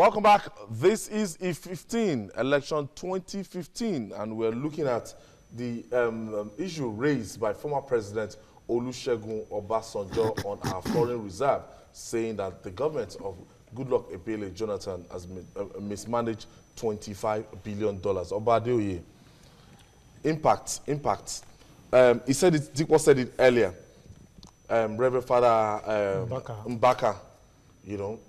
Welcome back. This is E15, election 2015, and we're looking at the issue raised by former President Olusegun Obasanjo on our foreign reserve, saying that the government of Goodluck Ebele Jonathan has mismanaged $25 billion. Obadeoye, impact. He said it, Dikwa said it earlier. Reverend Father Mbaka, you know,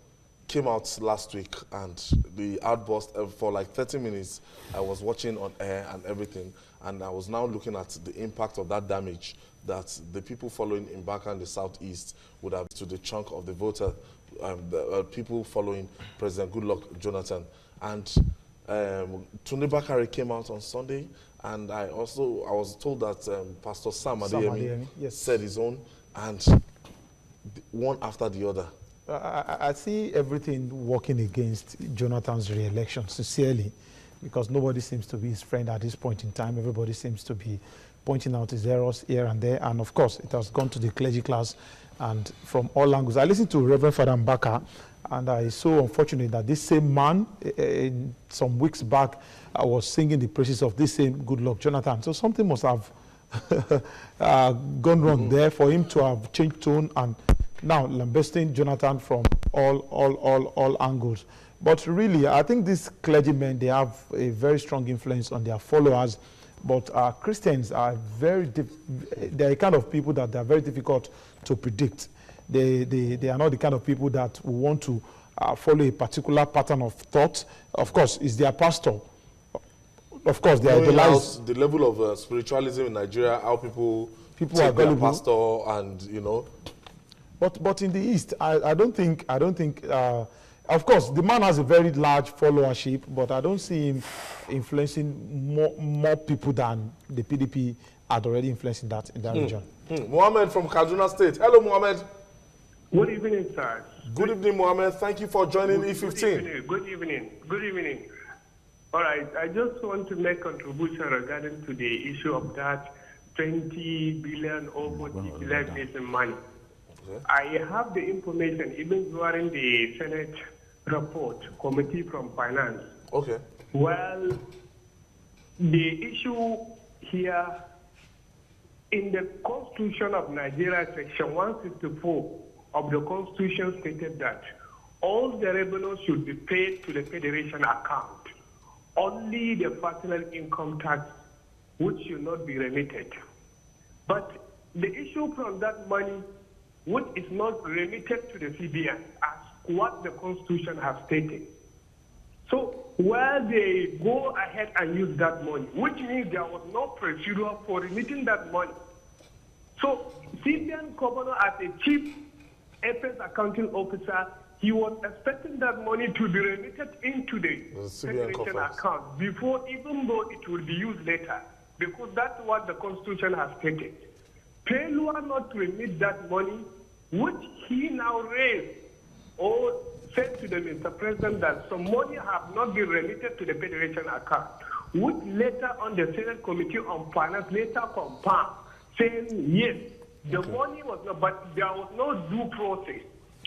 came out last week, and the outburst for like 30 minutes, I was watching on air and everything, and I was now looking at the impact of that damage that the people following Mbaka in the southeast would have to the chunk of the voter, the people following President Goodluck Jonathan. And Tunde Bakare came out on Sunday, and I was told that Pastor Sam Adeyemi said his own, and one after the other. I see everything working against Jonathan's re-election, sincerely, because nobody seems to be his friend at this point in time. Everybody seems to be pointing out his errors here and there, and of course, it has gone to the clergy class and from all angles. I listened to Reverend Father Mbaka, and I so unfortunate that this same man, some weeks back, was singing the praises of this same Goodluck Jonathan. So something must have gone wrong there for him to have changed tone and now lambasting Jonathan from all angles. But really, I think these clergymen, they have a very strong influence on their followers. But Christians are they're a kind of people that are very difficult to predict. They are not the kind of people that want to follow a particular pattern of thought. Of course, it's their pastor. Of course, they idolize the level of spiritualism in Nigeria, how people take their pastor, and you know. But in the East, I don't think. Of course, the man has a very large followership, but I don't see him influencing more people than the PDP had already influenced in that region. Mohammed from Kaduna State. Hello, Mohammed. Good evening, sir. Good evening, Mohammed. Thank you for joining E15. Good evening. All right, I just want to make contribution regarding to the issue of that 20 billion over the missing money. Okay. I have the information even during the Senate report committee from finance. Okay. Well, the issue here in the Constitution of Nigeria, Section 164 of the Constitution stated that all the revenues should be paid to the Federation account. Only the personal income tax which should not be remitted. But the issue from that money which is not remitted to the CBN as what the Constitution has stated. So while they go ahead and use that money, which means there was no procedure for remitting that money. So CBN governor as a chief FS accounting officer, he was expecting that money to be remitted into the Federation account before, even though it will be used later, because that's what the Constitution has stated. Failure not to remit that money, which he now raised or said to the Mr. President that some money have not been remitted to the Federation account, which later on the Senate Committee on Finance later confirmed, saying yes, the money was not, but there was no due process.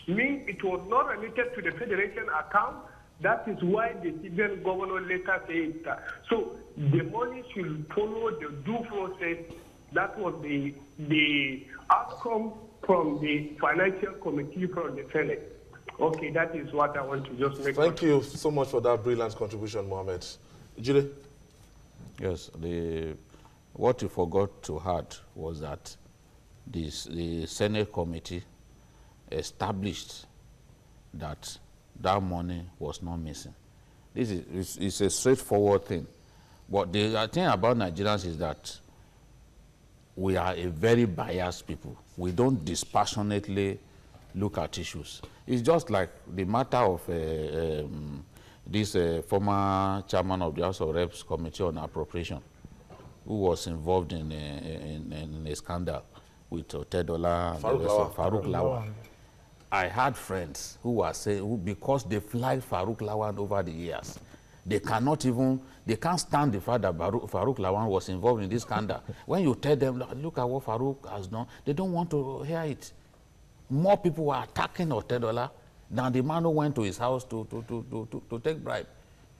Means it was not remitted to the Federation account. That is why the CBN governor later said that. So the money should follow the due process. That was the outcome from the financial committee from the Senate. Okay, that is what I want to just make. Thank you so much for that brilliant contribution, Mohammed. Jide? Yes, what you forgot to add was that the Senate committee established that money was not missing. This is a straightforward thing. But the thing about Nigerians is that we are a very biased people. We don't dispassionately look at issues. It's just like the matter of this former chairman of the House of Reps Committee on Appropriation, who was involved in a scandal with Otedola and Farouk Lawan. I had friends who were saying, because they flagged Farouk Lawan over the years, they can't stand the fact that Farouk Lawan was involved in this scandal. When you tell them, look at what Farouk has done, they don't want to hear it. More people were attacking Otedola than the man who went to his house to take bribe.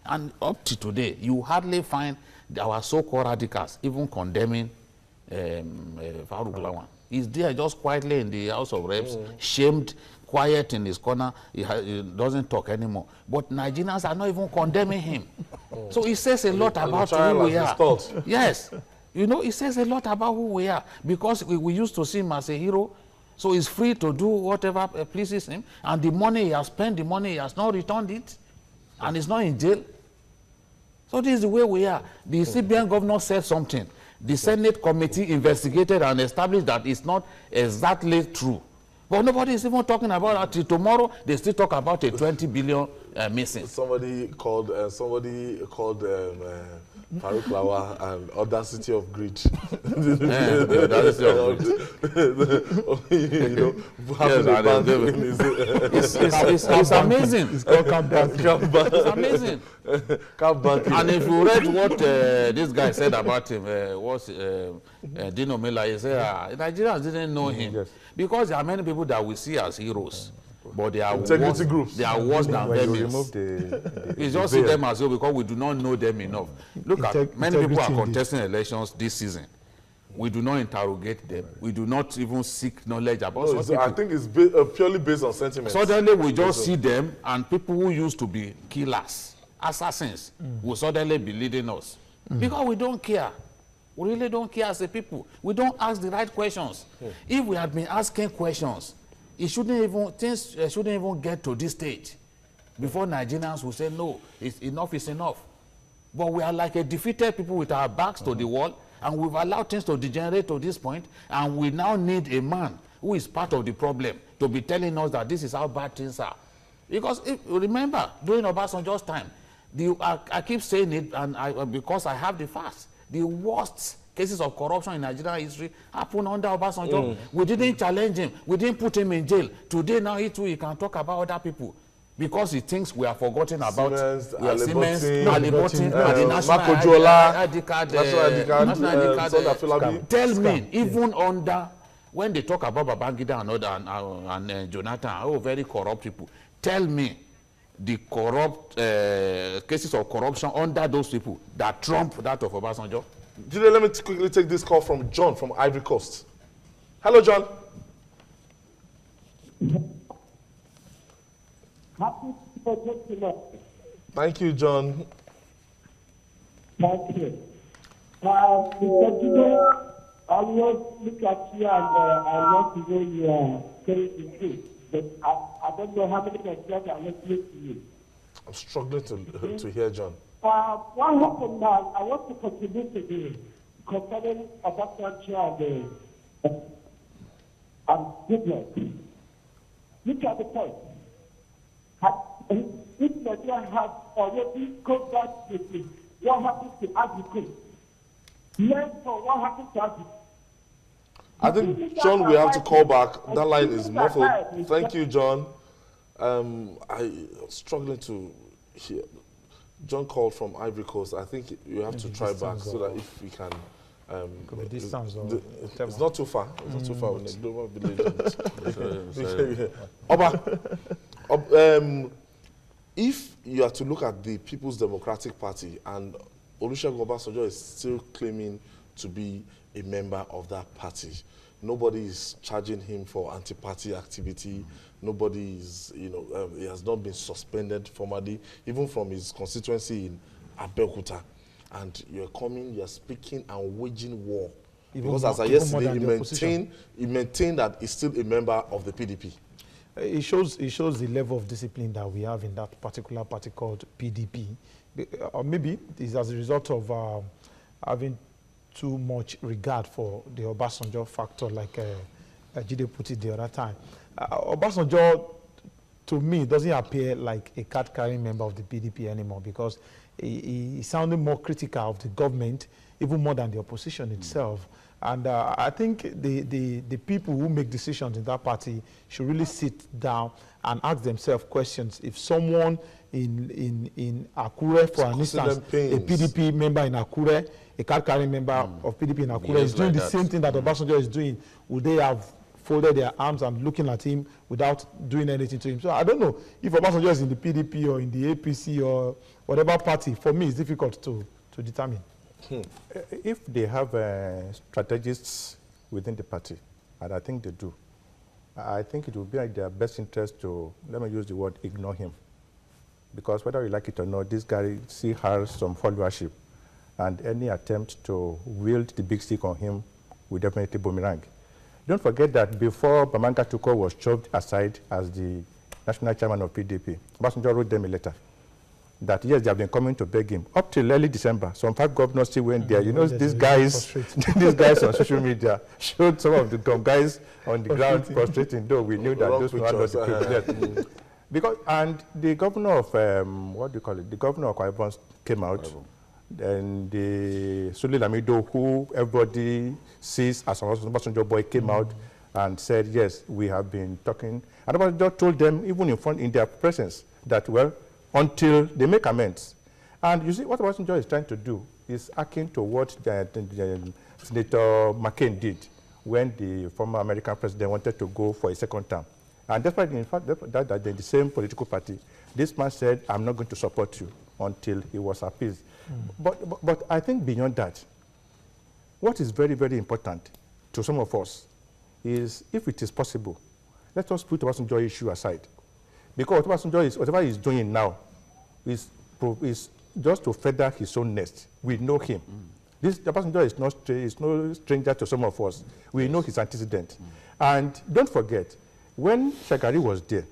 And up to today, you hardly find our so-called radicals even condemning Faruk Lawan. He's there just quietly in the House of Reps, shamed, quiet in his corner. He doesn't talk anymore. But Nigerians are not even condemning him. So it says a lot about who we are. Yes. You know, it says a lot about who we are. Because we used to see him as a hero. So he's free to do whatever pleases him. And the money he has spent, the money he has not returned it. And he's not in jail. So this is the way we are. The CBN governor said something. The Senate committee investigated and established that it's not exactly true. But nobody is even talking about that. Tomorrow, they still talk about a 20 billion missing. Somebody called Faruk Lawan and audacity of greed. The audacity of greed. It's amazing. It's called camp banking. It's amazing. And if you read what this guy said about him, Dino Miller, he said, Nigerians didn't know him. Yes. Because there are many people that we see as heroes. But they are worse, groups. They are worse than them. We just see them as well because we do not know them enough. Look at many people are contesting elections this season. We do not interrogate them. We do not even seek knowledge about such people. I think it's purely based on sentiment. Suddenly we just see them, and people who used to be killers, assassins, will suddenly be leading us. Because we don't care. We really don't care as a people. We don't ask the right questions. If we had been asking questions, things shouldn't even get to this stage before Nigerians will say, no, enough is enough. But we are like a defeated people with our backs to the wall, and we've allowed things to degenerate to this point, and we now need a man who is part of the problem to be telling us that this is how bad things are. Because remember, during Obasanjo's time, I keep saying it, and because I have the facts, the worst cases of corruption in Nigerian history happened under Obasanjo. We didn't challenge him. We didn't put him in jail. Today now he can talk about other people because he thinks we are forgotten about Siemens, Alibotin, the national ID card. Tell me, even under, when they talk about Babangida and Jonathan, oh, very corrupt people, tell me the corrupt cases of corruption under those people that trump that of Obasanjo. Julia, let me quickly take this call from John from Ivory Coast. Hello, John. Thank you, John. Thank you. Mr. Julia, I want to look at you and I want to know you are telling the truth. But I don't know how many Nigerians are listening to you. I'm struggling to hear John. What happened now? I want to contribute to the concerning Obasanjo and Goodluck. Look at the point. If Nigeria has already come back to what happened to agriculture, learn from what happened to agriculture. I think, John, we have to call back. That line is muffled. Thank you, John. I'm struggling to hear. John called from Ivory Coast. I think you have to try back so that if we can. It's not too far. It's not too far. Oba, if you are to look at the People's Democratic Party and Olusegun Obasanjo is still claiming to be a member of that party, nobody is charging him for anti-party activity. Nobody is, he has not been suspended formally, even from his constituency in Abeokuta. And you're speaking and waging war. Because as of yesterday, he maintained that he's still a member of the PDP. It shows the level of discipline that we have in that particular party called PDP. Or maybe it's as a result of having too much regard for the Obasanjo factor, like Jide put it the other time. Obasanjo, to me, doesn't appear like a card-carrying member of the PDP anymore because he sounded more critical of the government, even more than the opposition itself. And I think the people who make decisions in that party should really sit down and ask themselves questions. If someone in Akure, for instance, a PDP member in Akure, a card-carrying member of PDP in Akure is doing the same thing that Obasanjo is doing, would they have folded their arms and looking at him without doing anything to him. So I don't know if Obasanjo is in the PDP or in the APC or whatever party. For me, it's difficult to determine. If they have strategists within the party, and I think they do, I think it would be in their best interest to, let me use the word, ignore him. Because whether you like it or not, this guy still has some followership, and any attempt to wield the big stick on him will definitely boomerang. Don't forget that before Bamanga Tuko was shoved aside as the national chairman of PDP, Obasanjo wrote them a letter that, yes, they have been coming to beg him. Up till early December, some 5 governors still went there. You know, these guys, these guys on social media showed some of the guys on the ground prostrating, though we knew that those were not the people. Because, and the governor of, what do you call it? The governor of Akwa Ibom came out, and the Sule Lamido, who everybody sees as an Obasanjo boy, came out and said, yes, we have been talking. And Obasanjo told them, even in their presence, that, well, until they make amends. And you see, what Obasanjo is trying to do is akin to what Senator McCain did when the former American president wanted to go for a second term. And despite in fact that they're the same political party, this man said, I'm not going to support you until he was appeased. But I think beyond that, what is very, very important to some of us is, if it is possible, let us put the Obasanjo issue aside. Because whatever he's doing now is just to feather his own nest. We know him. The Obasanjo is no stranger to some of us. We know his antecedent. And don't forget, when Shagari was there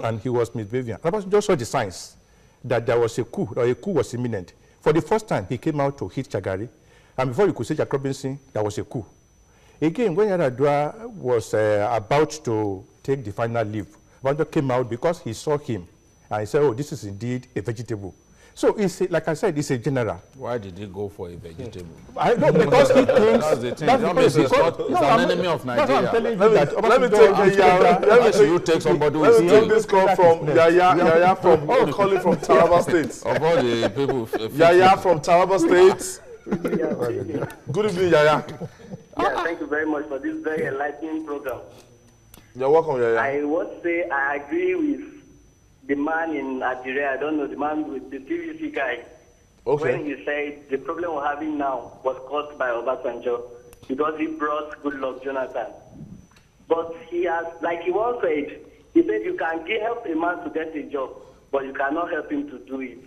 and he was misbehaving, Obasanjo saw the signs that there was a coup, or a coup was imminent. For the first time, he came out to hit Shagari, and before you could say Jack Robinson, there was a coup. Again, when Yar'Adua was about to take the final leave, Obasanjo came out because he saw him, and he said, oh, this is indeed a vegetable. So, it's like I said, it's a general. Why did he go for a vegetable? I know, because he thinks... That's the thing. He's an enemy of Nigeria. Let me take you take somebody who let is me take this call from Yaya from calling from Taraba State. Of all the people... Yaya from Taraba State. Good evening, Yaya. Yeah, thank you very much for this very enlightening program. You're welcome, Yaya. I would say I agree with the man in Nigeria, I don't know, the man with the TVC guy. Okay. When he said the problem we're having now was caused by Obasanjo because he brought Goodluck Jonathan. But he has, like he once said, he said you can help a man to get a job, but you cannot help him to do it.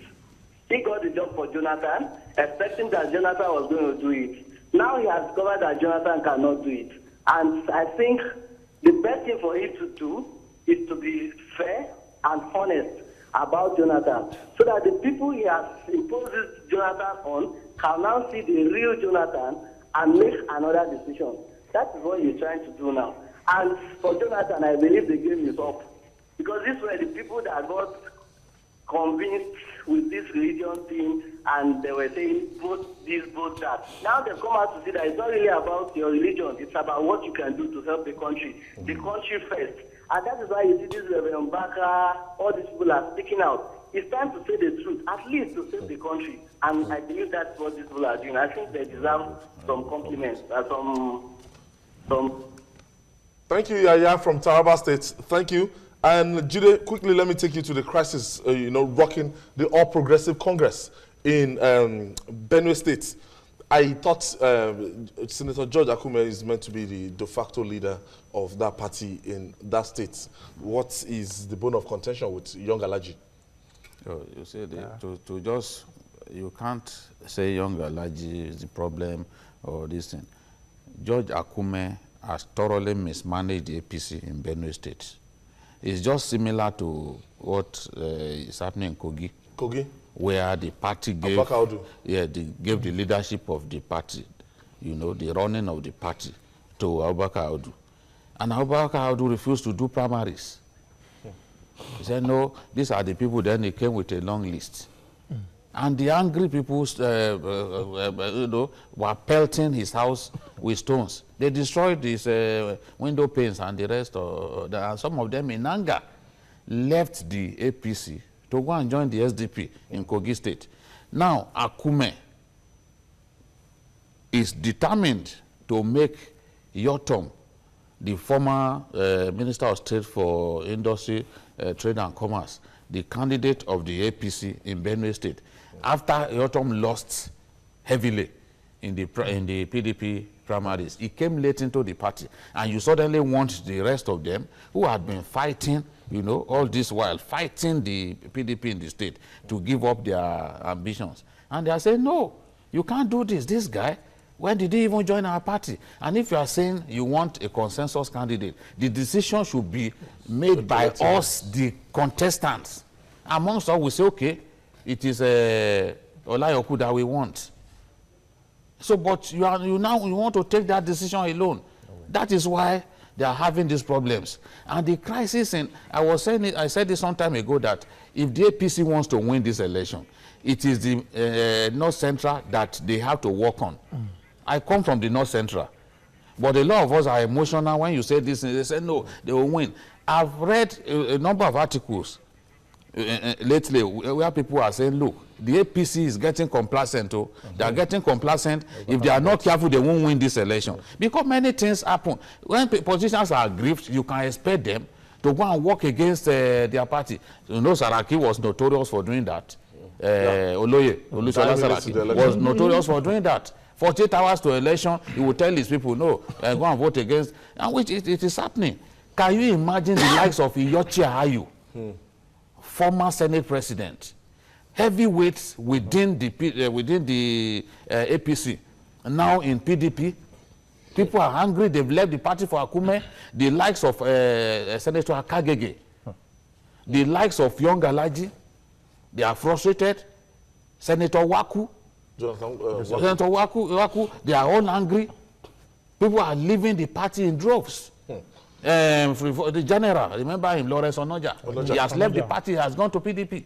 He got the job for Jonathan, expecting that Jonathan was going to do it. Now he has discovered that Jonathan cannot do it. And I think the best thing for him to do is to be fair and honest about Jonathan, so that the people he has imposed Jonathan on can now see the real Jonathan and make another decision. That is what he's trying to do now. And for Jonathan, I believe the game is up. Because these were the people that got convinced with this religion thing, and they were saying, vote this, vote that. Now they've come out to see that it's not really about your religion, it's about what you can do to help the country first. And that is why you see this Reverend Baka, all these people are speaking out. It's time to say the truth, at least to save the country. And I believe that's what these people are doing. I think they deserve some compliments, some. Thank you, Yaya from Taraba State. Thank you. And Jude, quickly, let me take you to the crisis, rocking the All Progressive Congress in Benue State. I thought Senator George Akume is meant to be the de facto leader of that party in that state. What is the bone of contention with Young Alaji? Oh, you see, you can't say Young Alaji is the problem or this thing. George Akume has thoroughly mismanaged the APC in Benue State. It's just similar to what is happening in Kogi, where the party gave, gave the leadership of the party, the running of the party to Abubakar Audu. And Abubakar Audu refused to do primaries. He said, no, these are the people. Then he came with a long list. And the angry people, were pelting his house with stones. They destroyed his window panes and the rest and some of them in anger left the APC to go and join the SDP in Kogi State. Now, Akume is determined to make Yotom the former Minister of State for Industry, Trade and Commerce, the candidate of the APC in Benue State, after Yotam lost heavily in the PDP primaries, he came late into the party, and you suddenly want the rest of them who had been fighting, you know, all this while, fighting the PDP in the state to give up their ambitions. And they are saying, no, you can't do this. This guy, when did he even join our party? And if you are saying you want a consensus candidate, the decision should be made by us, the contestants. Amongst us, we say, okay, it is Olayoku that we want. So, but you want to take that decision alone. That is why they are having these problems. And the crisis, I said this some time ago, that if the APC wants to win this election, it is the North Central that they have to work on. I come from the North Central. But a lot of us are emotional when you say this, and they say, no, they will win. I've read a number of articles lately where people are saying, look, the APC is getting complacent. They are getting complacent. If they are not careful, they won't win this election. Because many things happen. When politicians are aggrieved, you can expect them to go and work against their party. You know, Saraki was notorious for doing that. Olusola Saraki was notorious for doing that. 48 hours to election, he will tell his people, no, go and vote against, and which it is happening. Can you imagine the likes of Iyochi Ayu, former Senate president, heavyweights within the APC, now in PDP? People are angry. They've left the party for Akume. The likes of Senator Akagege, the likes of Young Alaji, they are frustrated. Senator Waku, Senator Waku, they are all angry. People are leaving the party in droves. The general, remember him, Lawrence Onoja. He has left the party, he has gone to PDP.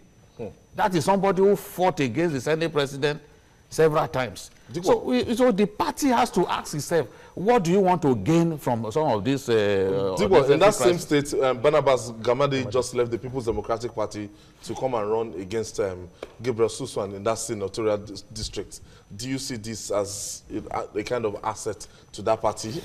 That is somebody who fought against the Senate president several times. So the party has to ask itself, what do you want to gain from some of this? In that same state, Barnabas Gamade just left the People's Democratic Party to come and run against Gabriel Suswan in that senatorial district. Do you see this as a kind of asset to that party?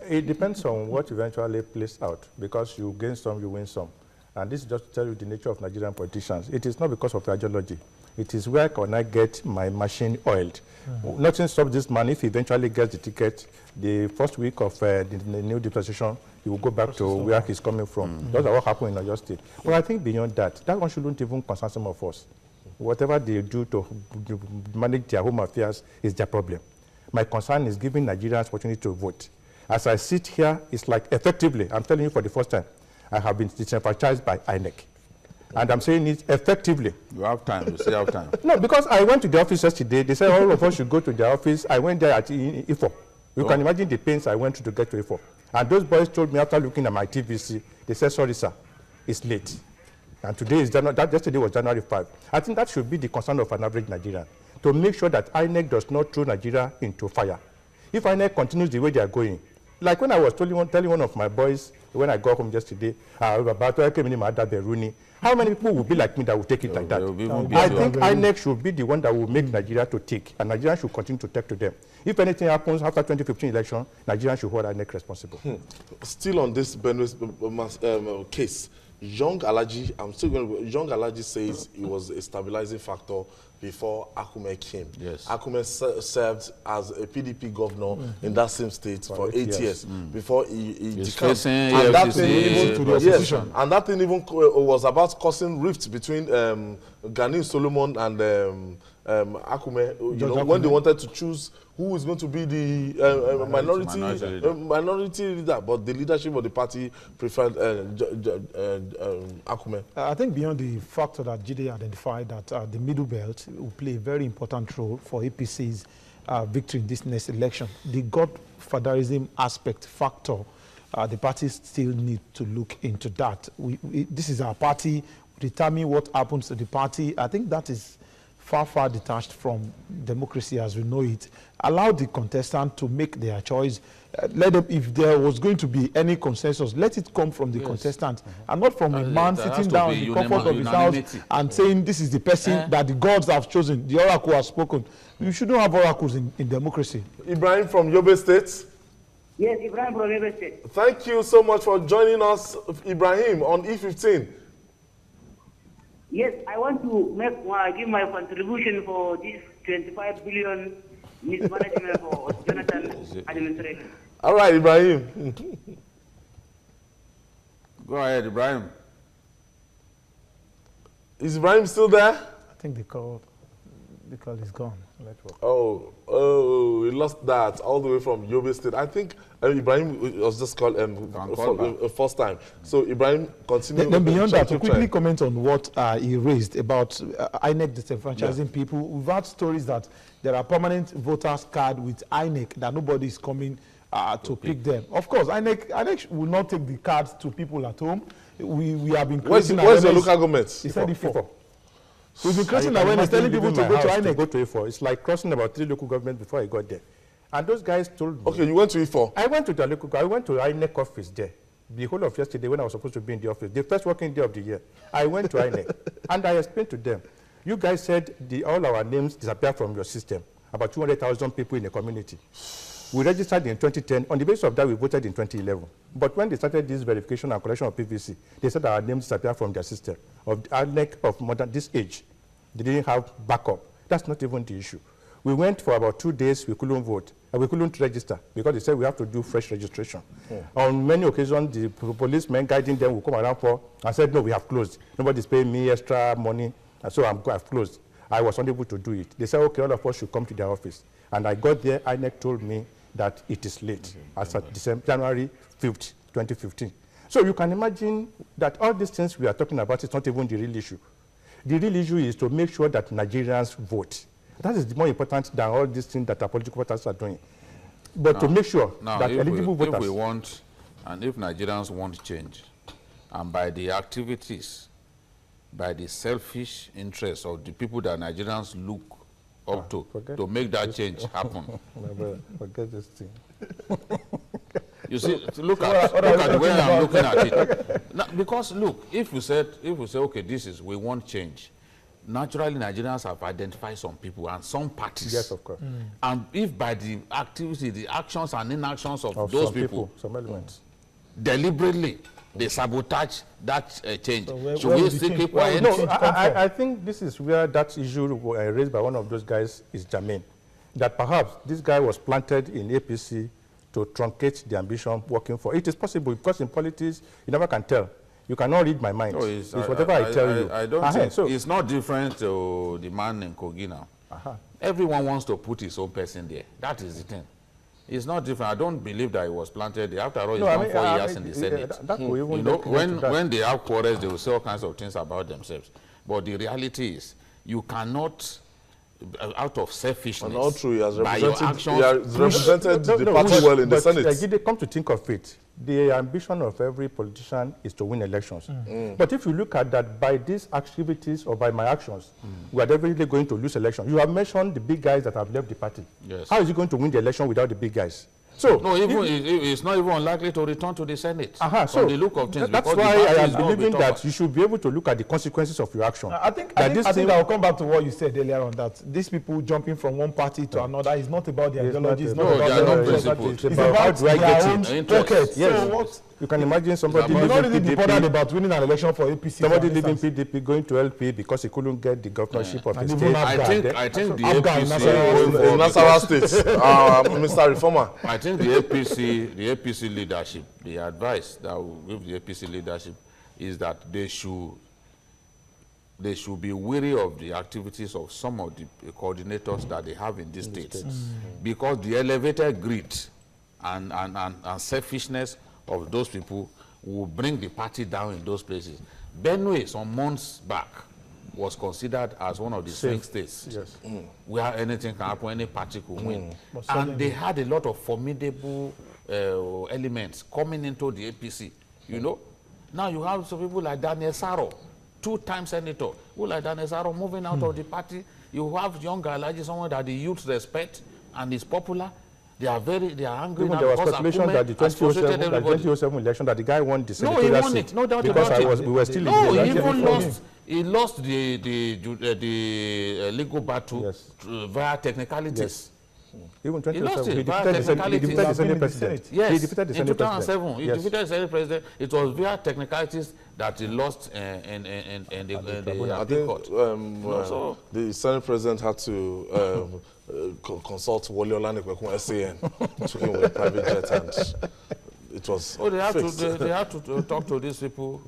It depends on what eventually plays out, because you gain some, you win some. And this is just to tell you the nature of Nigerian politicians. It is not because of ideology. It is where can I get my machine oiled. Nothing stops this man. If he eventually gets the ticket, the first week of the new dispensation, he will go back to where he's coming from. That's what happened in Oyo State. But I think beyond that, that one shouldn't even concern some of us. Whatever they do to manage their home affairs is their problem. My concern is giving Nigerians opportunity to vote. As I sit here, it's like effectively, I'm telling you for the first time, I have been disenfranchised by INEC. And I'm saying it effectively. You have time, you still have time. No, because I went to the office yesterday. They said all of us should go to the office. I went there at E4. You can imagine the pains I went through to get to E4. And those boys told me after looking at my TVC, they said, sorry, sir, it's late. And today is yesterday was January 5. I think that should be the concern of an average Nigerian, to make sure that INEC does not throw Nigeria into fire. If INEC continues the way they are going, like when I was telling one of my boys when I got home yesterday, how many people will be like me that will take it like that? I think INEC should be the one that will make Nigeria to take, and Nigeria should continue to take to them. If anything happens after 2015 election, Nigeria should hold INEC responsible. Still on this Benue case, Young Alaji, Young Alaji says it was a stabilizing factor before Akume came. Yes. Akume served as a PDP governor in that same state for 8 years before he decamped. And that thing even was about causing rift between Gani Solomon and Akume, when they wanted to choose who is going to be the minority leader, but the leadership of the party preferred Akume. I think beyond the factor that Jide identified, that the middle belt will play a very important role for APC's victory in this next election, the godfatherism aspect factor, the parties still need to look into that. This is our party. We determine what happens to the party. I think that is far detached from democracy as we know it. Allow the contestant to make their choice. Let them, if there was going to be any consensus, let it come from the contestant and not from a man sitting down in the comfort of his house and saying this is the person that the gods have chosen, the oracle has spoken. You shouldn't have oracles in democracy. Ibrahim from Yobe State. Yes, Ibrahim from River State. Thank you so much for joining us, Ibrahim, on E15. Yes, I want to give my contribution for this 25 billion mismanagement for Jonathan administration. All right, Ibrahim. Go ahead, Ibrahim. Is Ibrahim still there? I think the call is gone. Network. Oh, we lost that all the way from Yobe State. I think Ibrahim was just called first time. So Ibrahim, continue. Then beyond that, to quickly comment on what he raised about INEC disenfranchising people. We've had stories that there are permanent voters card with INEC that nobody is coming to pick them. Of course, INEC will not take the cards to people at home. We have been creating where's your local government? He said E4. We've been creating awareness, telling people to go to INEC. Go to E4. It's like crossing about 3 local governments before I got there. And those guys told me. Okay, you went to E4. I went to the local. I went to INEC office there. The whole of yesterday when I was supposed to be in the office, the first working day of the year, I went to INEC and I explained to them, you guys said all our names disappear from your system, about 200,000 people in the community. We registered in 2010. On the basis of that, we voted in 2011. But when they started this verification and collection of PVC, they said our names disappeared from their system. Of INEC of more than this age, they didn't have backup. That's not even the issue. We went for about 2 days, we couldn't vote. And we couldn't register because they said we have to do fresh registration. Yeah. On many occasions, the policemen guiding them will come around and said, no, we have closed. Nobody's paying me extra money, and so I've closed. I was unable to do it. They said, okay, all of us should come to their office. And I got there, INEC told me that it is late, as of January 5th, 2015. So you can imagine that all these things we are talking about is not even the real issue. The real issue is to make sure that Nigerians vote. That is more important than all these things that our political voters are doing. But to make sure that eligible voters... If we want, and if Nigerians want change, and by the activities, by the selfish interests of the people that Nigerians look up to make that change happen. Forget this thing. You see, look at the way I'm looking at it. Now, because look, if we say, okay, we want change. Naturally, Nigerians have identified some people and some parties. Yes, of course. And if by the activity, the actions and inactions of those people, some elements, deliberately, they sabotage that change. So should we still keep quiet? No, I think this is where that issue raised by one of those guys is germane. That perhaps this guy was planted in APC to truncate the ambition working for. It is possible because in politics, you never can tell. You cannot read my mind. No, it's whatever I tell you. I don't think so. It's not different to the man in Kogi now. Everyone wants to put his own person there. That is the thing. It's not different. I don't believe that he was planted there. After all, he's done 4 years in the Senate. You know, when they have quarrels, they will say all kinds of things about themselves. But the reality is, you cannot, out of selfishness, and all true, he has by your actions, represented the party well in the Senate. They come to think of it. The ambition of every politician is to win elections. But if you look at that, by these activities or by my actions, we are definitely going to lose elections. You have mentioned the big guys that have left the party. Yes. How is he going to win the election without the big guys? So no, it's not even unlikely to return to the Senate. So the look of things, that's why I am believing that you should be able to look at the consequences of your action. I think I'll come back to what you said earlier on, that these people jumping from one party to another is not about their ideology. It's not about how do I get it? Pockets. Yes. You can imagine somebody leaving PDP about winning an election for APC. Somebody leaving PDP going to LP because he couldn't get the governorship of the state. I think the APC in Nasarawa State, Mr. Reformer. I think the APC leadership, the advice that we give the APC leadership is that they should be wary of the activities of some of the coordinators that they have in these states. Because the elevated greed and selfishness of those people will bring the party down in those places. BENUE, some months back, was considered as one of the swing states where anything can happen, any party could win. And they had a lot of formidable elements coming into the APC, you know. Now you have some people like Daniel Saro, 2-time senator, who like Daniel Saro moving out of the party. You have young Alaji, someone that the youth respect and is popular. They are angry now. There was speculation that the 2007 election that the guy won the senatorial seat. No doubt about it. We were still he lost the legal battle via technicalities. Even He lost 2007, it he via defeated the technicalities. Senate president. Yes, He defeated the in Senate 2007, he Yes. defeated the Senate president. It was via technicalities that he lost in the I appeal think court. the Senate president had to consult Wole Olanipekun SAN, took him with a private jet, and it was Oh, they had fixed. they had to talk to these people.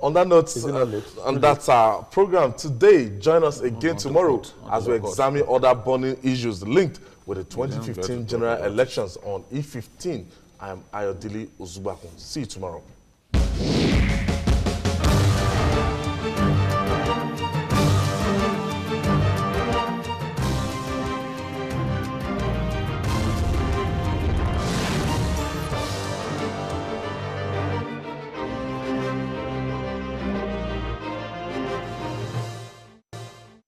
On that note, Is it not late? and that's our program today. Join us again tomorrow as we examine other burning issues linked with the 2015 general elections on E15. I am Ayodele Uzubakun. See you tomorrow.